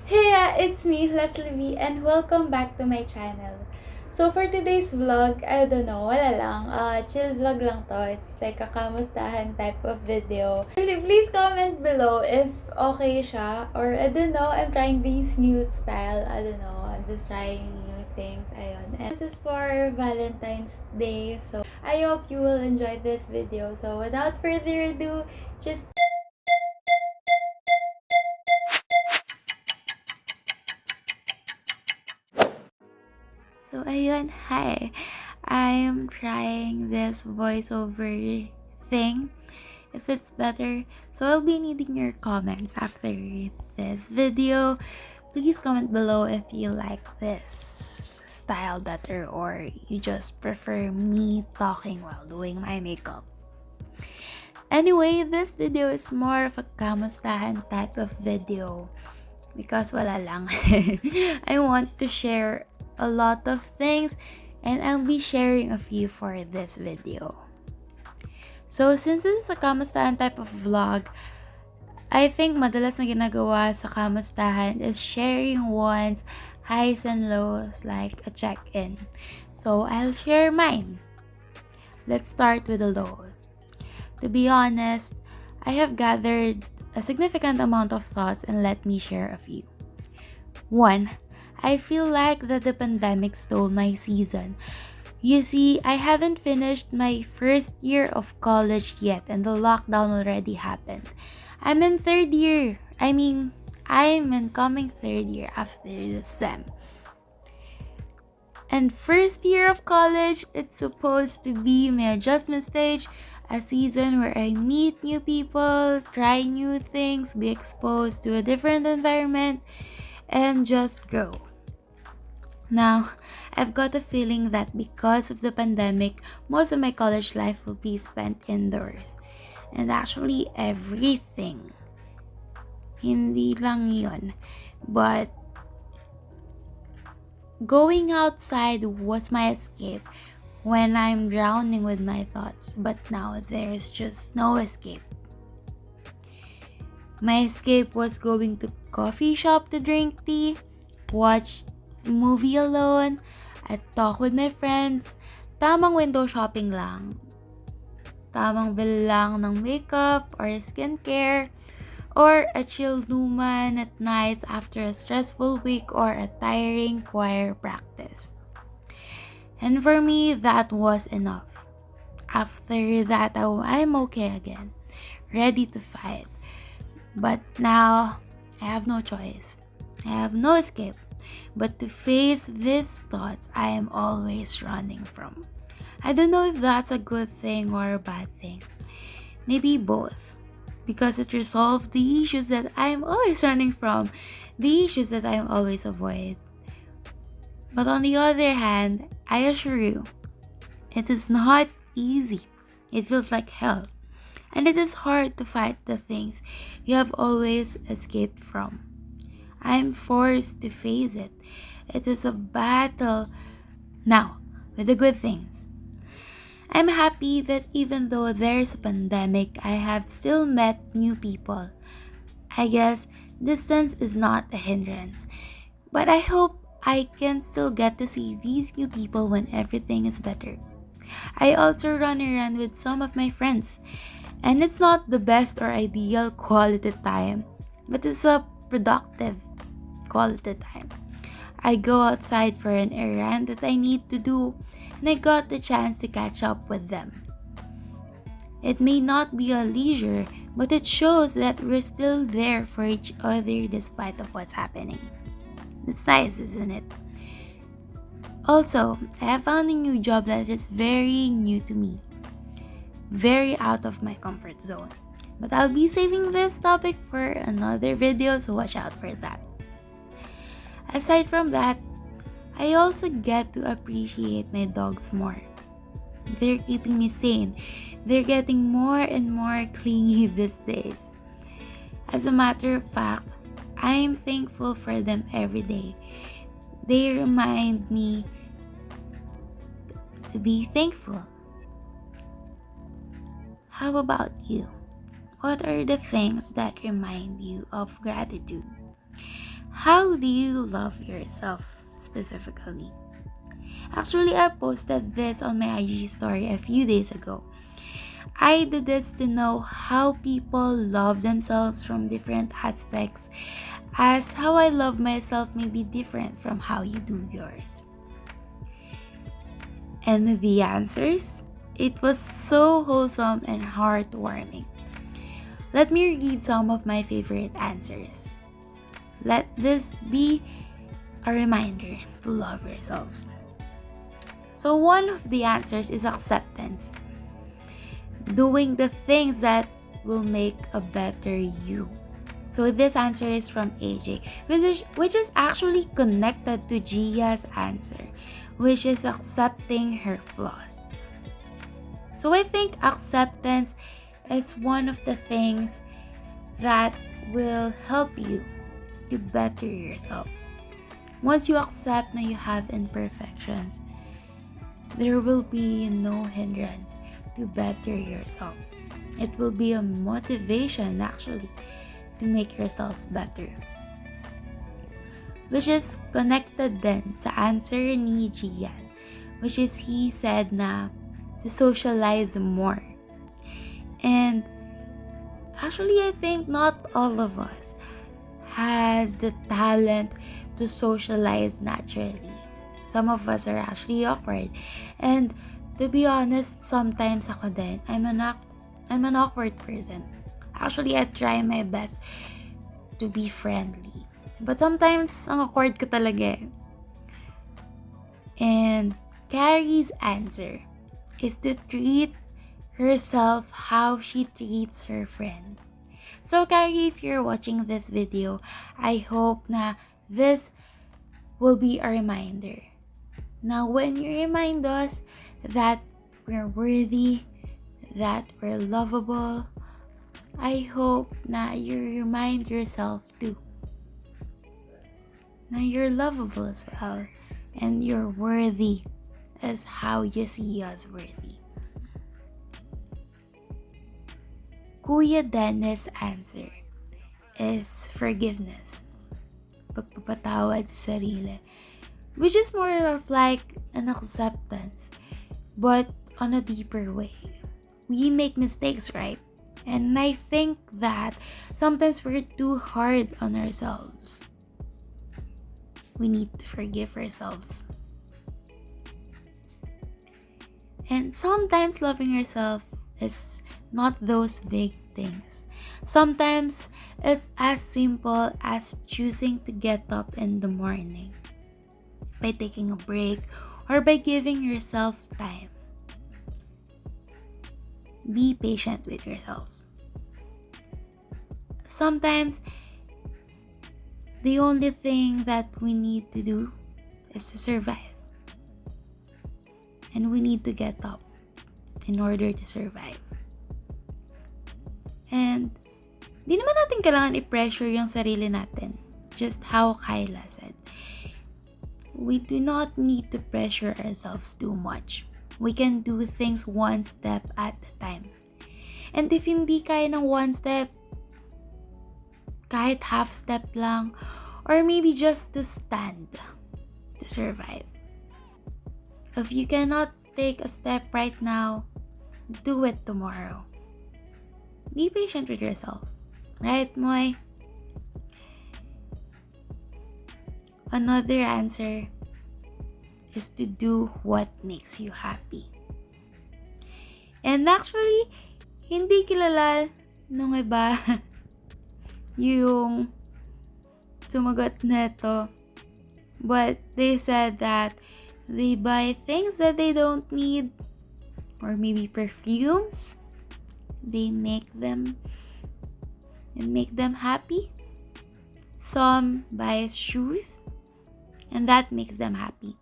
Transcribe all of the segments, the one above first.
Hey, it's me, Leslie V, and welcome back to my channel. So for today's vlog, I don't know, wala lang, chill vlog lang to. It's like a kamustahan type of video. Please comment below if okay siya, or I don't know, I'm trying this new style, I don't know, I'm just trying new things, ayun. And this is for Valentine's Day, so I hope you will enjoy this video. So without further ado, just So, ayun, hi. I'm trying this voiceover thing. If it's better, so I'll be needing your comments after this video. Please comment below if you like this style better or you just prefer me talking while doing my makeup. Anyway, this video is more of a kamustahan type of video because wala lang. I want to share a lot of things and I'll be sharing a few for this video. So since this is a kamustahan type of vlog, I think madalas na ginagawa sa kamustahan is sharing one's highs and lows, like a check-in. So I'll share mine. Let's start with the low. To be honest, I have gathered a significant amount of thoughts and let me share a few. 1. I feel like that the pandemic stole my season. You see, I haven't finished my first year of college yet and the lockdown already happened. I'm in third year. I'm in coming third year after the SEM. And first year of college, it's supposed to be my adjustment stage, a season where I meet new people, try new things, be exposed to a different environment, and just grow. Now, I've got a feeling that because of the pandemic, most of my college life will be spent indoors. And actually, everything. Hindi lang yun. But going outside was my escape when I'm drowning with my thoughts. But now, there's just no escape. My escape was going to coffee shop to drink tea, watch movie alone, at talk with my friends, tamang window shopping lang, tamang bill lang ng makeup or skincare, or a chill numan at nights after a stressful week or a tiring choir practice. And for me, that was enough. After that, I'm okay again, ready to fight. But now, I have no choice. I have no escape but to face these thoughts I am always running from. I don't know if that's a good thing or a bad thing. Maybe both. Because it resolves the issues that I am always running from, the issues that I am always avoid. But on the other hand, I assure you, it is not easy. It feels like hell. And it is hard to fight the things you have always escaped from. I'm forced to face it. It is a battle. Now, with the good things. I'm happy that even though there's a pandemic, I have still met new people. I guess distance is not a hindrance. But I hope I can still get to see these new people when everything is better. I also run around with some of my friends. And it's not the best or ideal quality time, but it's a productive quality time. I go outside for an errand that I need to do, and I got the chance to catch up with them. It may not be a leisure, but it shows that we're still there for each other despite of what's happening. It's nice, isn't it? Also, I have found a new job that is very new to me. Very out of my comfort zone. But I'll be saving this topic for another video, so watch out for that. Aside from that, I also get to appreciate my dogs more. They're keeping me sane. They're getting more and more clingy these days. As a matter of fact, I'm thankful for them every day. They remind me to be thankful. How about you? What are the things that remind you of gratitude? How do you love yourself specifically? Actually, I posted this on my IG story a few days ago. I did this to know how people love themselves from different aspects, as how I love myself may be different from how you do yours. And the answers? It was so wholesome and heartwarming. Let me read some of my favorite answers. Let this be a reminder to love yourself. So, one of the answers is acceptance. Doing the things that will make a better you. So, this answer is from AJ, which is actually connected to Gia's answer, which is accepting her flaws. So, I think acceptance is one of the things that will help you to better yourself. Once you accept that you have imperfections, there will be no hindrance to better yourself. It will be a motivation actually to make yourself better. Which is connected then sa answer ni Gian, which is he said na to socialize more. And actually, I think not all of us has the talent to socialize naturally. Some of us are actually awkward. And to be honest, sometimes ako din, I'm an awkward person. Actually, I try my best to be friendly. But sometimes, ang awkward ko talaga eh. And Carrie's answer is to treat herself how she treats her friends. So Carrie, if you're watching this video, I hope na this will be a reminder. Now, when you remind us that we're worthy, that we're lovable, I hope na you remind yourself too. Na you're lovable as well. And you're worthy as how you see us worthy. Kuya Dennis' answer is forgiveness. Pagpapatawad sa sarili. Which is more of like an acceptance, but on a deeper way. We make mistakes, right? And I think that sometimes we're too hard on ourselves. We need to forgive ourselves. And sometimes loving yourself is not those big things. Sometimes it's as simple as choosing to get up in the morning, by taking a break, or by giving yourself time. Be patient with yourself. Sometimes, the only thing that we need to do is to survive. And we need to get up in order to survive. And di naman natin kailangan i-pressure yung sarili natin. Just how Kyla said. We do not need to pressure ourselves too much. We can do things one step at a time. And if hindi kaya ng one step, kahit half step lang, or maybe just to stand, to survive. If you cannot take a step right now, do it tomorrow. Be patient with yourself. Right, Moy? Another answer is to do what makes you happy. And actually, hindi kilala nung iba yung sumagot neto. But they said that they buy things that they don't need, or maybe perfumes. They make them happy. Some buy shoes, and that makes them happy.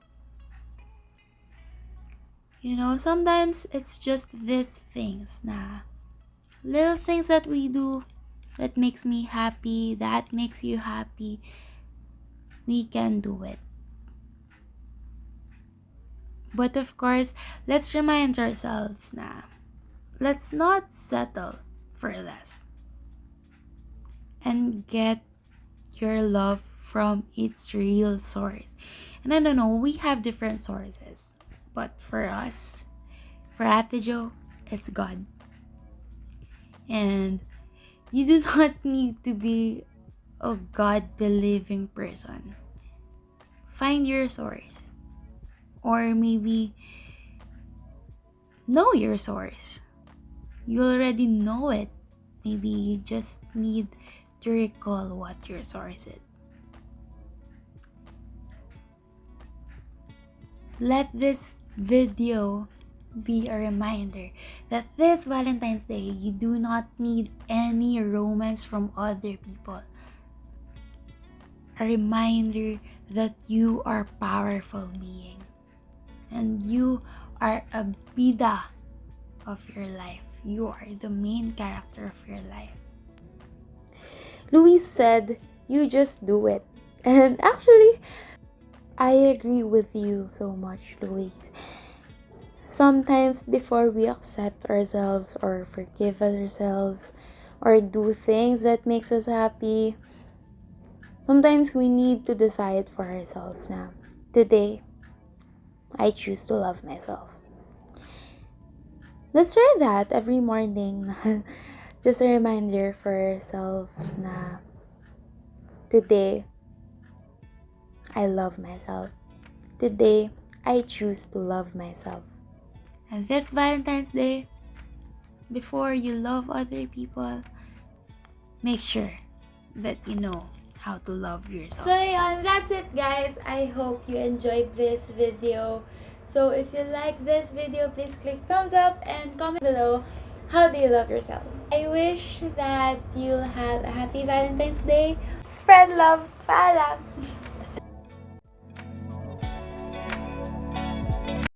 You know, sometimes it's just these things na little things that we do that makes me happy, that makes you happy. We can do it. But of course, let's remind ourselves na let's not settle for less. And get your love from its real source. And I don't know, we have different sources. But for us, for Ate Jo, it's God. And you do not need to be a God-believing person. Find your source. Or maybe know your source. You already know it. Maybe you just need to recall what your source is. Let this video be a reminder that this Valentine's Day, you do not need any romance from other people. A reminder that you are a powerful being and you are a bida of your life. You are the main character of your life. Louis said, you just do it. And actually, I agree with you so much, Louis. Sometimes before we accept ourselves or forgive ourselves or do things that makes us happy, sometimes we need to decide for ourselves now. Today, I choose to love myself. Let's try that every morning. Just a reminder for ourselves na today, I love myself. Today, I choose to love myself. And this Valentine's Day, before you love other people, make sure that you know how to love yourself. So yeah, that's it guys. I hope you enjoyed this video. So if you like this video, please click thumbs up and comment below, how do you love yourself? I wish that you'll have a happy Valentine's Day. Spread love. Paalam!